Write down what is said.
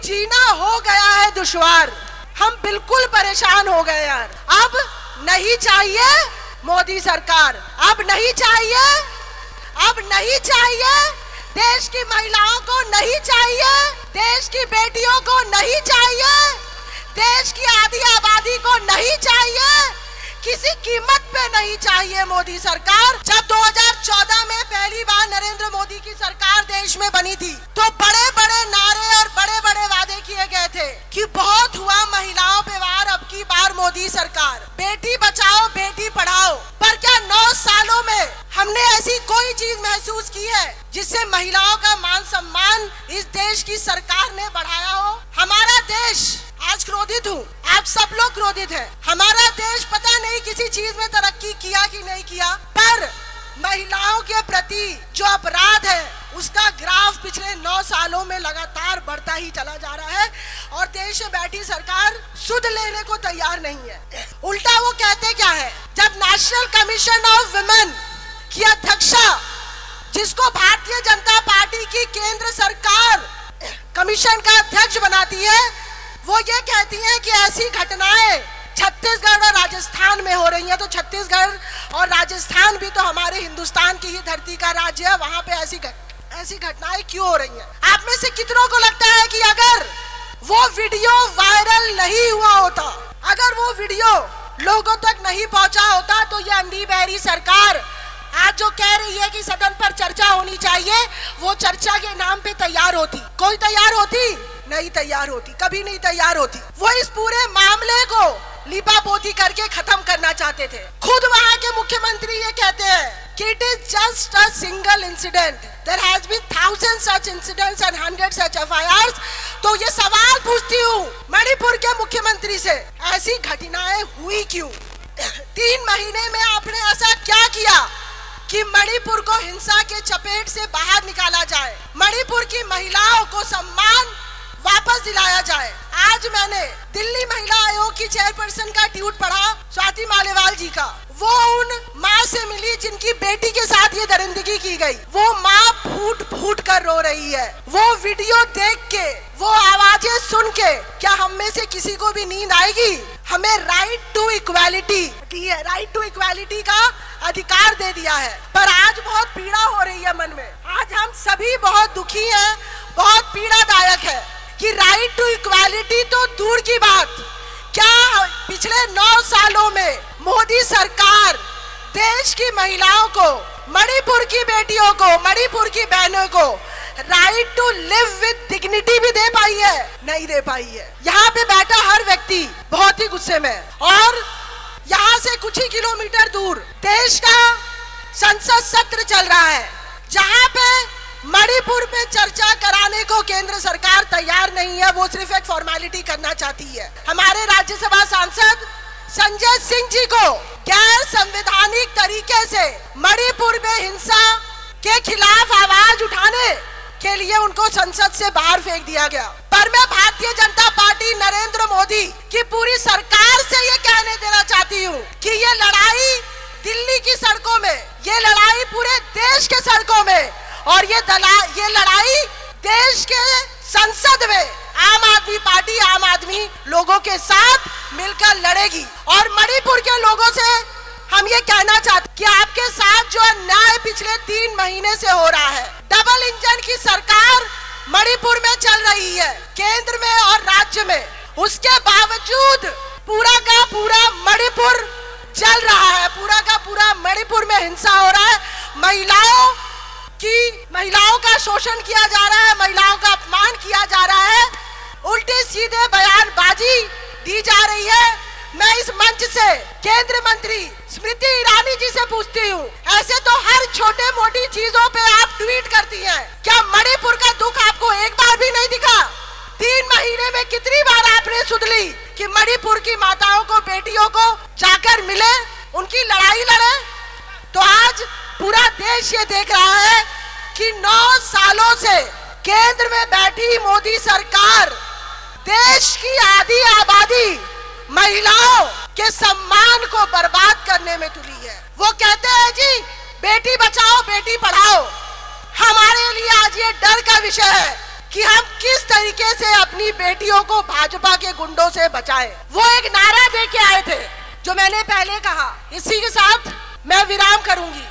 जीना हो गया है दुश्वार, हम बिल्कुल परेशान हो गए यार। अब नहीं चाहिए मोदी सरकार, अब नहीं चाहिए, अब नहीं चाहिए। देश की महिलाओं को नहीं चाहिए, देश की बेटियों को नहीं चाहिए, देश की आधी आबादी को नहीं चाहिए, किसी कीमत पे नहीं चाहिए मोदी सरकार। जब 2014 में पहली बार नरेंद्र मोदी की सरकार देश में बनी थी तो बड़े बड़े नारे और बड़े बड़े वादे किए गए थे कि बहुत हुआ महिलाओं पे वार, अब की बार मोदी सरकार, बेटी बचाओ बेटी पढ़ाओ। पर क्या 9 सालों में हमने ऐसी कोई चीज महसूस की है जिससे महिलाओं का मान सम्मान इस देश की सरकार ने बढ़ाया हो? हमारा देश, आज क्रोधित हूँ, आप सब लोग क्रोधित हैं, हमारा देश पता नहीं किसी चीज में तरक्की किया कि नहीं किया, पर महिलाओं के प्रति जो अपराध है उसका ग्राफ पिछले 9 सालों में लगातार बढ़ता ही चला जा रहा है और देश में बैठी सरकार सुध लेने को तैयार नहीं है। उल्टा वो कहते क्या है, जब नेशनल कमीशन ऑफ वुमेन की अध्यक्षा, जिसको भारतीय जनता पार्टी की केंद्र सरकार कमीशन का अध्यक्ष बनाती है, वो ये कहती है कि ऐसी घटनाएं छत्तीसगढ़ और राजस्थान में हो रही हैं, तो छत्तीसगढ़ और राजस्थान भी तो हमारे हिंदुस्तान की ही धरती का राज्य है, वहां पे ऐसी घटनाएं क्यों हो रही हैं? आप में से कितनों को लगता है कि अगर वो वीडियो वायरल नहीं हुआ होता, अगर वो वीडियो लोगों तक नहीं पहुंचा होता, तो ये अंधी बहरी सरकार आज जो कह रही है कि सदन पर चर्चा होनी चाहिए, वो चर्चा के नाम पे तैयार होती? कोई तैयार होती? नहीं तैयार होती, कभी नहीं तैयार होती। वो इस पूरे मामले को लिपापोती करके खत्म करना चाहते थे। खुद वहाँ के मुख्यमंत्री ये कहते हैं कि it is just a single incident, there has been thousand such incidents and 100 such FIRs. तो ये सवाल पूछती हूँ मणिपुर के मुख्यमंत्री से, ऐसी घटनाएं हुई क्यों? 3 महीने में आपने ऐसा क्या किया कि मणिपुर को हिंसा के चपेट से बाहर निकाला जाए, मणिपुर की महिलाओं को सम्मान वापस दिलाया जाए? आज मैंने दिल्ली महिला आयोग की चेयरपर्सन का ट्वीट पढ़ा, स्वाति मालेवाल जी का। वो उन माँ से मिली जिनकी बेटी के साथ ये दरिंदगी की गई। वो माँ फूट फूट कर रो रही है। वो वीडियो देख के, वो आवाजें सुन के क्या हम में से किसी को भी नींद आएगी? हमें right to equality, right to equality का अधिकार दे दिया है, पर आज बहुत पीड़ा हो रही है मन में। आज हम सभी बहुत दुखी हैं, बहुत पीड़ादायक है कि राइट टू इक्वालिटी तो दूर की बात, क्या पिछले 9 सालों में मोदी सरकार देश की महिलाओं को, मणिपुर की बेटियों को, मणिपुर की बहनों को right to live with dignity भी दे पाई है? नहीं दे पाई है। यहाँ पे बैठा हर व्यक्ति बहुत ही गुस्से में है और यहाँ से कुछ ही किलोमीटर दूर देश का संसद सत्र चल रहा है, जहाँ पे मणिपुर में चर्चा कराने को केंद्र सरकार तैयार नहीं है, वो सिर्फ एक फॉर्मेलिटी करना चाहती है। हमारे राज्यसभा सांसद संजय सिंह जी को गैर संवैधानिक तरीके से मणिपुर में हिंसा के खिलाफ आवाज उठाने के लिए उनको संसद से बाहर फेंक दिया गया। पर मैं भारतीय जनता पार्टी नरेंद्र मोदी की पूरी सरकार से ये कहने देना चाहती हूँ कि ये लड़ाई दिल्ली की सड़कों में, ये लड़ाई पूरे देश के सड़कों में, और ये लड़ाई देश के संसद में आम आदमी पार्टी, आम आदमी लोगों के साथ मिलकर लड़ेगी। और मणिपुर के लोगों से हम ये कहना चाहते कि आपके साथ जो अन्याय पिछले 3 महीने से हो रहा है, डबल इंजन की सरकार मणिपुर में चल रही है, केंद्र में और राज्य में, उसके बावजूद पूरा का पूरा मणिपुर जल रहा है, पूरा का पूरा मणिपुर में हिंसा हो रहा है, महिलाओं का शोषण किया जा रहा है, महिलाओं का अपमान किया जा रहा है, उल्टे सीधे बयानबाजी दी जा रही है। मैं इस मंच से केंद्रीय मंत्री स्मृति ईरानी जी से पूछती हूँ, ऐसे तो हर छोटे मोटी चीजों पे आप ट्वीट करती हैं, क्या मणिपुर का दुख आपको एक बार भी नहीं दिखा? 3 महीने में कितनी बार आपने सुध ली कि मणिपुर की माताओं को, बेटियों को जाकर मिले, उनकी लड़ाई लड़े? तो आज पूरा देश ये देख रहा है कि 9 सालों से केंद्र में बैठी मोदी सरकार देश की आधी आबादी, महिलाओं के सम्मान को बर्बाद करने में तुली है। वो कहते हैं जी बेटी बचाओ बेटी पढ़ाओ, हमारे लिए आज ये डर का विषय है कि हम किस तरीके से अपनी बेटियों को भाजपा के गुंडों से बचाएं। वो एक नारा दे के आए थे जो मैंने पहले कहा। इसी के साथ मैं विराम करूंगी।